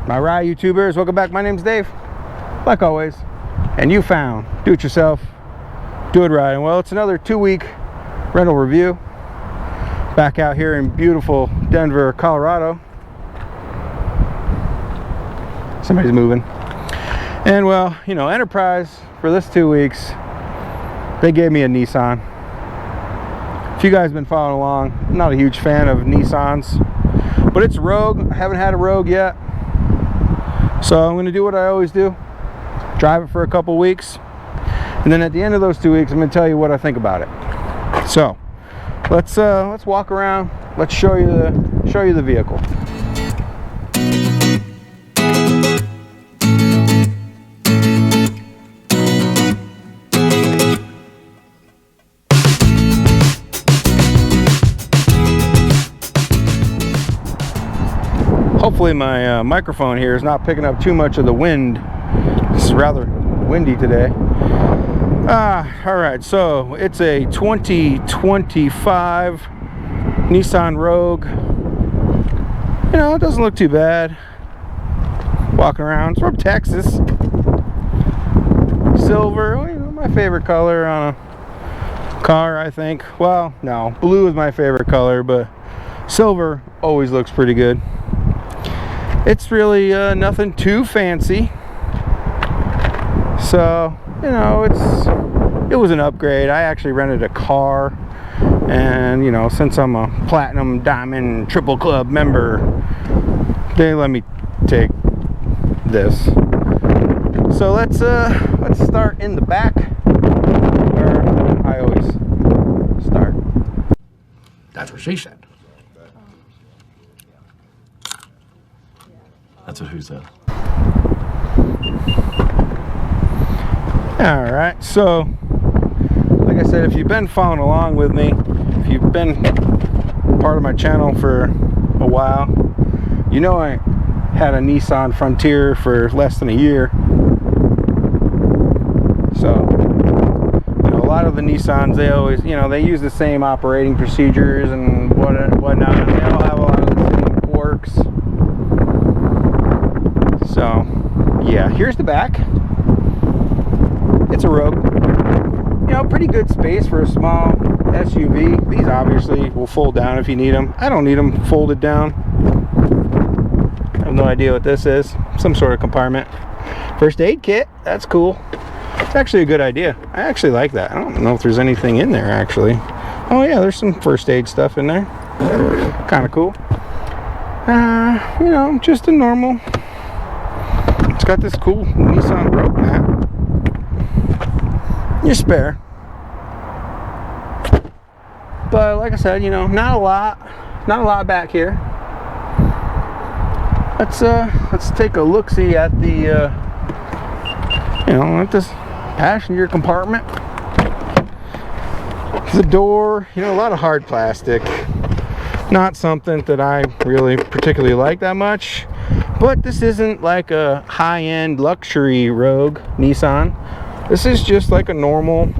My ride YouTubers, welcome back. My name's Dave, like always, and you found do it yourself, do it right. And well, it's another 2-week rental review back out here in beautiful Denver, Colorado. Somebody's moving. And well, you know, Enterprise for this 2 weeks, they gave me a Nissan. If you guys have been following along, I'm not a huge fan of Nissans, but it's Rogue. I haven't had a Rogue yet, so I'm going to do what I always do, drive it for a couple weeks, and then at the end of those 2 weeks I'm going to tell you what I think about it. So let's walk around, let's show you the vehicle. Hopefully my microphone here is not picking up too much of the wind. It's rather windy today. Alright, so it's a 2025 Nissan Rogue. You know, it doesn't look too bad. Walking around, it's from Texas. Silver, you know, my favorite color on a car, I think. Well, no, blue is my favorite color, but silver always looks pretty good. It's really nothing too fancy, so you know, it was an upgrade. I actually rented a car, and you know, since I'm a platinum, diamond, triple club member, they let me take this. So let's start in the back, where I always start. That's what she said. That's what who said. Alright, so like I said, if you've been following along with me, if you've been part of my channel for a while, you know I had a Nissan Frontier for less than a year. So, you know, a lot of the Nissans, they always, you know, they use the same operating procedures and whatnot. They all have a lot of the same quirks. So, yeah, here's the back. It's a Rogue. You know, pretty good space for a small SUV. These obviously will fold down if you need them. I don't need them folded down. I have no idea what this is. Some sort of compartment. First aid kit. That's cool. It's actually a good idea. I actually like that. I don't know if there's anything in there, actually. Oh, yeah, there's some first aid stuff in there. Kind of cool. You know, just a normal... It's got this cool Nissan Rogue mat. Your spare. But like I said, you know, not a lot back here. Let's take a look-see at the you know, at this passenger compartment. The door, you know, a lot of hard plastic. Not something that I really particularly like that much. But this isn't like a high-end luxury Rogue Nissan. This is just like a normal,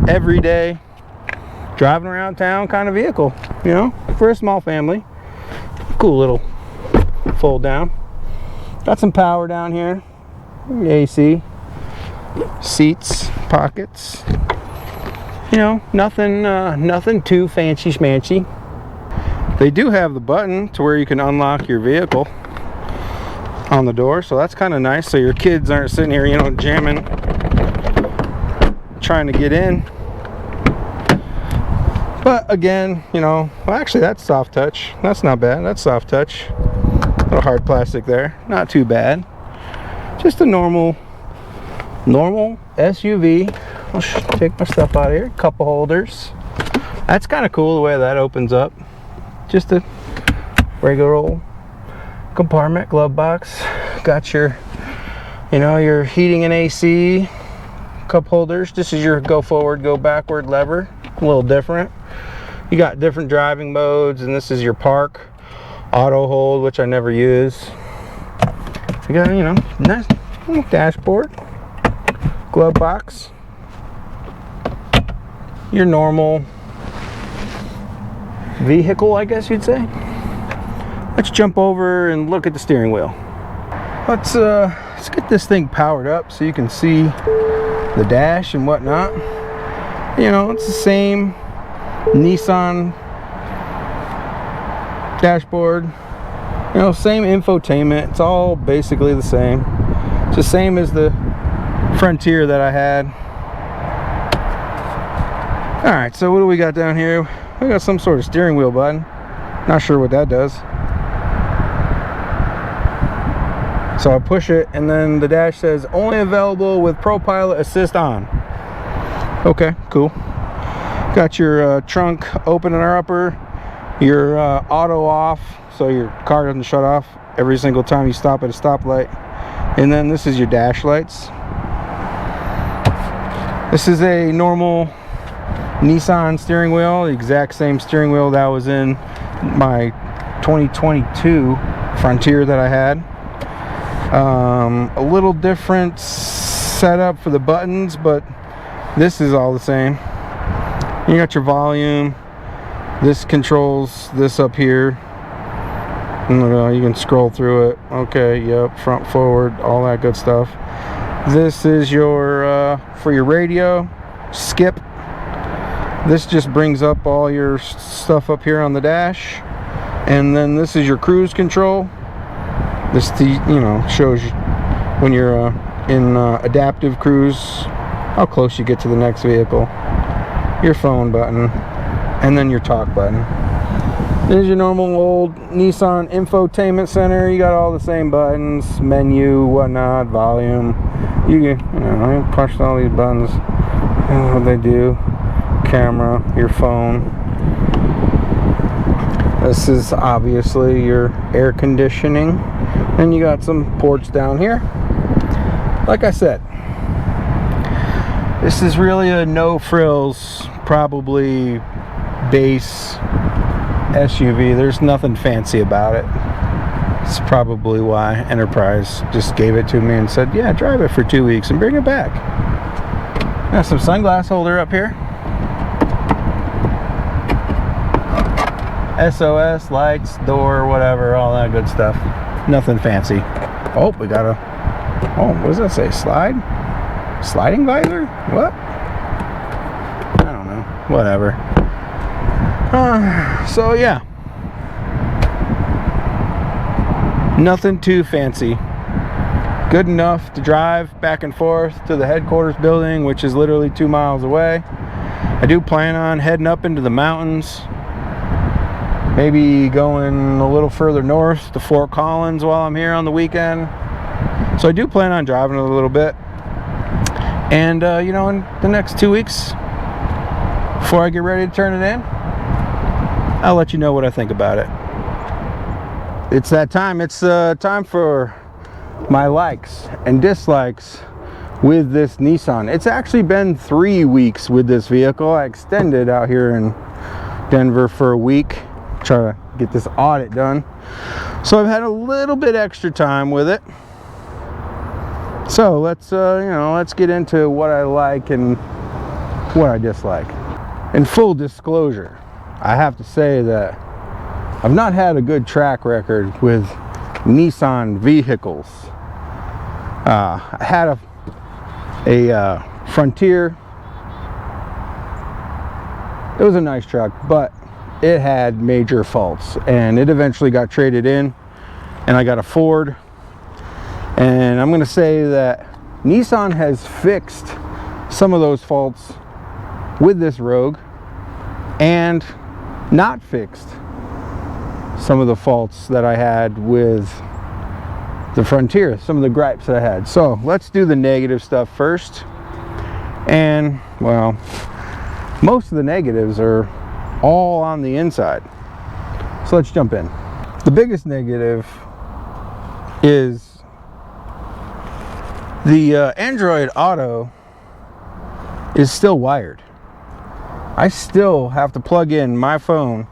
everyday, driving around town kind of vehicle, you know, for a small family. Cool little fold down. Got some power down here. AC. Seats, pockets. You know, nothing too fancy schmancy. They do have the button to where you can unlock your vehicle on the door, so that's kind of nice, so your kids aren't sitting here, you know, jamming, trying to get in. But again, you know, well, actually that's soft touch. That's not bad. That's soft touch. A little hard plastic there. Not too bad. Just a normal SUV. I'll take my stuff out of here. Cup holders. That's kind of cool the way that opens up. Just a regular old compartment, glove box. Got your, you know, your heating and AC. Cup holders. This is your go forward, go backward lever. A little different. You got different driving modes, and this is your park auto hold, which I never use. You got, you know, nice dashboard, glove box, your normal vehicle, I guess you'd say. let's jump over and look at the steering wheel. Let's get this thing powered up so you can see the dash and whatnot. You know, it's the same Nissan dashboard. You know, same infotainment. It's all basically the same. It's the same as the Frontier that I had. Alright, so what do we got down here? We got some sort of steering wheel button. Not sure what that does. So I push it and then the dash says only available with ProPilot Assist on. Okay, cool. Got your trunk open and upper, your auto off, so your car doesn't shut off every single time you stop at a stoplight. And then this is your dash lights. This is a normal Nissan steering wheel, the exact same steering wheel that was in my 2022 Frontier that I had. A little different setup for the buttons, but this is all the same. You got your volume. This controls this up here. You can scroll through it. Okay, yep, front, forward, all that good stuff. This is your for your radio, skip. This just brings up all your stuff up here on the dash. And then this is your cruise control. This, shows you when you're in adaptive cruise how close you get to the next vehicle. Your phone button, and then your talk button. There's your normal old Nissan infotainment center. You got all the same buttons, menu, whatnot, volume. You push all these buttons. What they do? Camera, your phone. This is obviously your air conditioning. And you got some ports down here. Like I said, this is really a no frills, probably base SUV. There's nothing fancy about it. It's probably why Enterprise just gave it to me and said, yeah, drive it for 2 weeks and bring it back. Got some sunglass holder up here. SOS, lights, door, whatever, all that good stuff. Nothing fancy. Oh, we got what does that say? Sliding visor? What? I don't know. Whatever. So yeah. Nothing too fancy. Good enough to drive back and forth to the headquarters building, which is literally 2 miles away. I do plan on heading up into the mountains. Maybe going a little further north to Fort Collins while I'm here on the weekend. So I do plan on driving a little bit. And, in the next 2 weeks, before I get ready to turn it in, I'll let you know what I think about it. It's that time. It's time for my likes and dislikes with this Nissan. It's actually been 3 weeks with this vehicle. I extended out here in Denver for a week. Try to get this audit done, so I've had a little bit extra time with it. So let's get into what I like and what I dislike. In full disclosure, I have to say that I've not had a good track record with Nissan vehicles. I had a Frontier. It was a nice truck, but it had major faults, and it eventually got traded in, and I got a Ford. And I'm going to say that Nissan has fixed some of those faults with this Rogue, and not fixed some of the faults that I had with the Frontier, some of the gripes that I had. So let's do the negative stuff first. And well, most of the negatives are all on the inside. So let's jump in. The biggest negative is the Android Auto is still wired. I still have to plug in my phone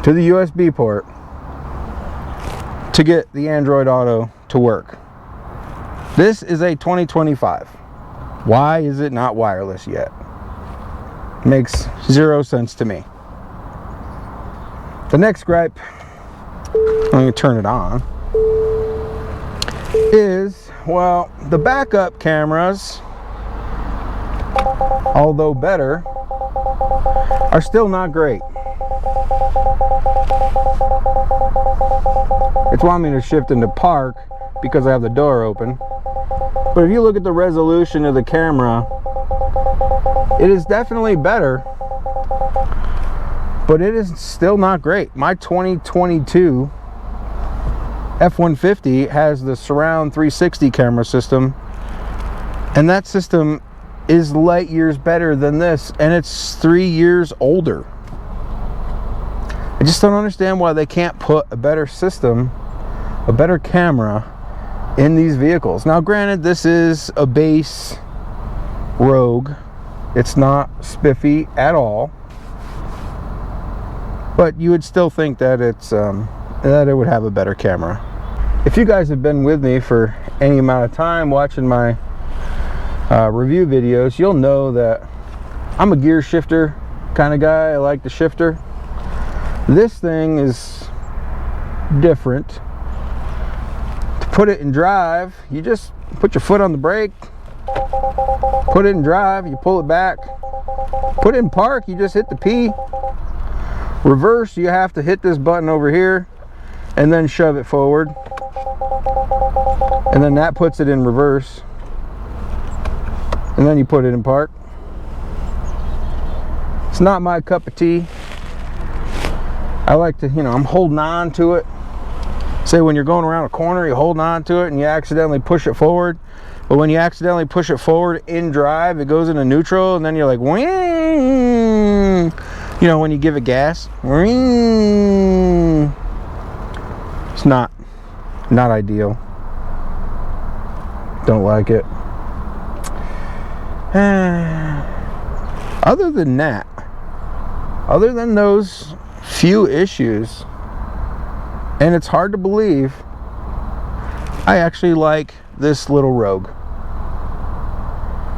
to the USB port to get the Android Auto to work. This is a 2025. Why is it not wireless yet? Makes zero sense to me. The next gripe, I'm going to turn it on, is, well, the backup cameras, although better, are still not great. It's wanting me to shift into park because I have the door open. But if you look at the resolution of the camera, it is definitely better, but it is still not great. My 2022 F-150 has the surround 360 camera system, and that system is light years better than this, and it's 3 years older. I just don't understand why they can't put a better system, a better camera in these vehicles. Now granted, this is a base Rogue. It's not spiffy at all, but you would still think that it's that it would have a better camera. If you guys have been with me for any amount of time watching my review videos, you'll know that I'm a gear shifter kind of guy. I like the shifter. This thing is different. To put it in drive, you just put your foot on the brake, put it in drive, you pull it back. Put it in park, you just hit the P. Reverse, you have to hit this button over here and then shove it forward, and then that puts it in reverse, and then you put it in park. It's not my cup of tea. I like to, you know, I'm holding on to it. Say when you're going around a corner, you're holding on to it and you accidentally push it forward. But when you accidentally push it forward in drive, it goes into neutral, and then you're like, wing. You know, when you give it gas, wing. It's not ideal. Don't like it. Other than that, other than those few issues, and it's hard to believe, I actually like this little Rogue.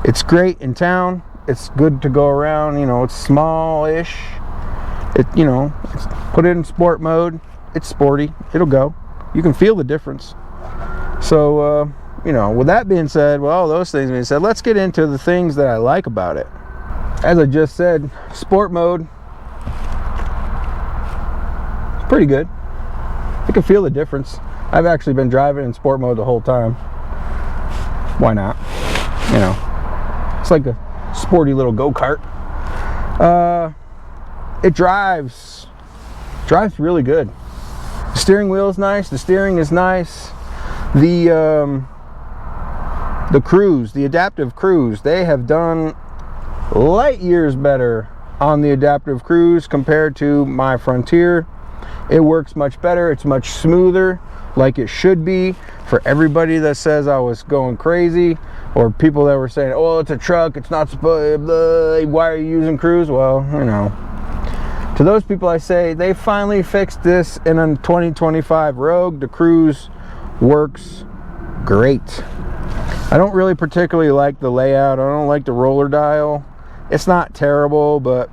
It's great in town. It's good to go around. You know, it's small-ish. It, you know, put it in sport mode. It's sporty. It'll go. You can feel the difference. So, you know, with that being said, well, those things being said, let's get into the things that I like about it. As I just said, sport mode, pretty good. You can feel the difference. I've actually been driving in sport mode the whole time. Why not? You know, it's like a sporty little go-kart. It drives really good. The steering wheel is nice. The steering is nice. The cruise, the adaptive cruise, they have done light years better on the adaptive cruise compared to my Frontier. It works much better. It's much smoother, like it should be. For everybody that says I was going crazy, or people that were saying, oh, it's a truck, it's not supposed, why are you using cruise? Well, you know, to those people I say, they finally fixed this in a 2025 Rogue. The cruise works great. I don't really particularly like the layout. I don't like the roller dial. It's not terrible, but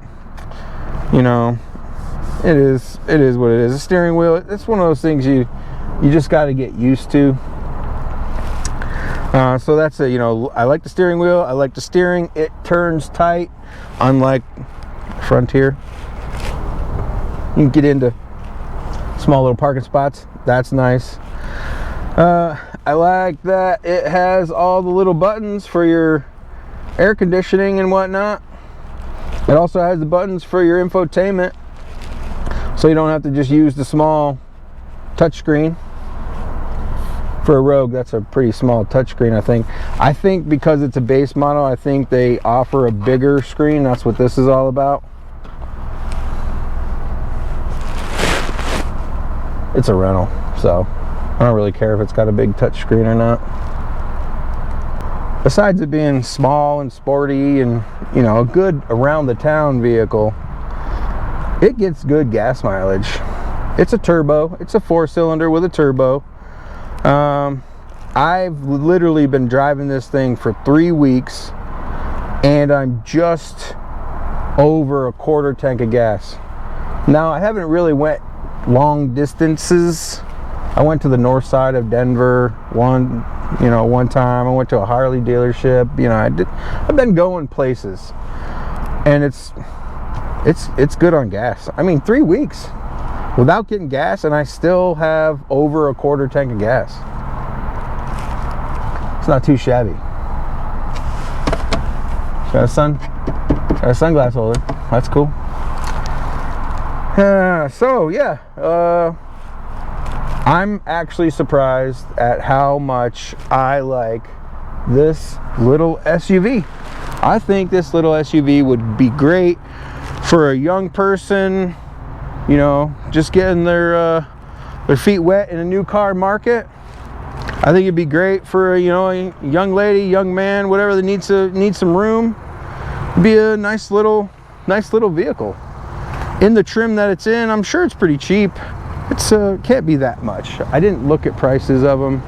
you know, it is what it is. The steering wheel, it's one of those things you just got to get used to. So that's it. You know, I like the steering wheel. I like the steering. It turns tight, unlike Frontier. You can get into small little parking spots. That's nice. I like that it has all the little buttons for your air conditioning and whatnot. It also has the buttons for your infotainment, so you don't have to just use the small touchscreen. For a Rogue, that's a pretty small touchscreen, I think. I think because it's a base model, I think they offer a bigger screen. That's what this is all about. It's a rental, so I don't really care if it's got a big touchscreen or not. Besides it being small and sporty and, you know, a good around the town vehicle, it gets good gas mileage. It's a turbo. It's a 4-cylinder with a turbo. I've literally been driving this thing for 3 weeks, and I'm just over a quarter tank of gas. Now, I haven't really went long distances. I went to the north side of Denver one time. I went to a Harley dealership. You know, I've been going places, and it's good on gas. I mean, 3 weeks without getting gas, and I still have over a quarter tank of gas. It's not too shabby. Got a sunglass holder. That's cool. So yeah, I'm actually surprised at how much I like this little SUV. I think this little SUV would be great for a young person, you know, just getting their feet wet in a new car market. I think it'd be great for, you know, a young lady, young man, whatever that needs some room. It'd be a nice little vehicle. In the trim that it's in, I'm sure it's pretty cheap. It's can't be that much. I didn't look at prices of them,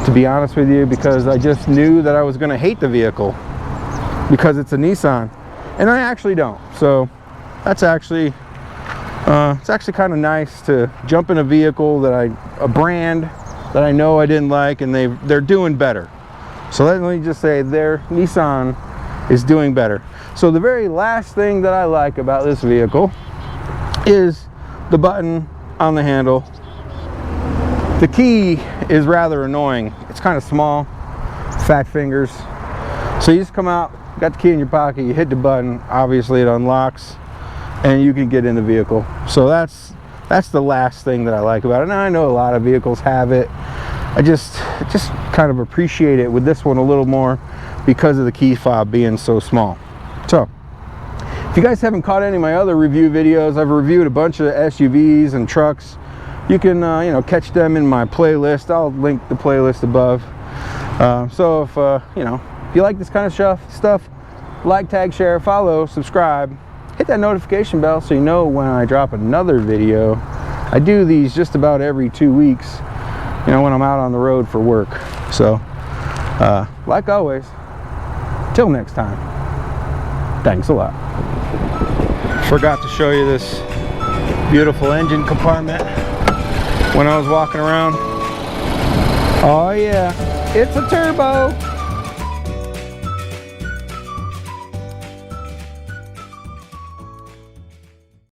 to be honest with you, because I just knew that I was going to hate the vehicle because it's a Nissan, and I actually don't. So that's actually it's actually kind of nice to jump in a vehicle that a brand that I know I didn't like, and they're doing better. So let me just say, their Nissan is doing better. So the very last thing that I like about this vehicle is the button on the handle. The key is rather annoying. It's kind of small, fat fingers. So you just come out, got the key in your pocket, you hit the button, obviously it unlocks, and you can get in the vehicle. So that's the last thing that I like about it. Now I know a lot of vehicles have it. I just kind of appreciate it with this one a little more because of the key fob being so small. So if you guys haven't caught any of my other review videos, I've reviewed a bunch of SUVs and trucks. You can you know, catch them in my playlist. I'll link the playlist above. So if you know, if you like this kind of stuff, like, tag, share, follow, subscribe, hit that notification bell so you know when I drop another video. I do these just about every 2 weeks, you know, when I'm out on the road for work. So like always, till next time, thanks a lot. Forgot to show you this beautiful engine compartment when I was walking around. Oh yeah, it's a turbo.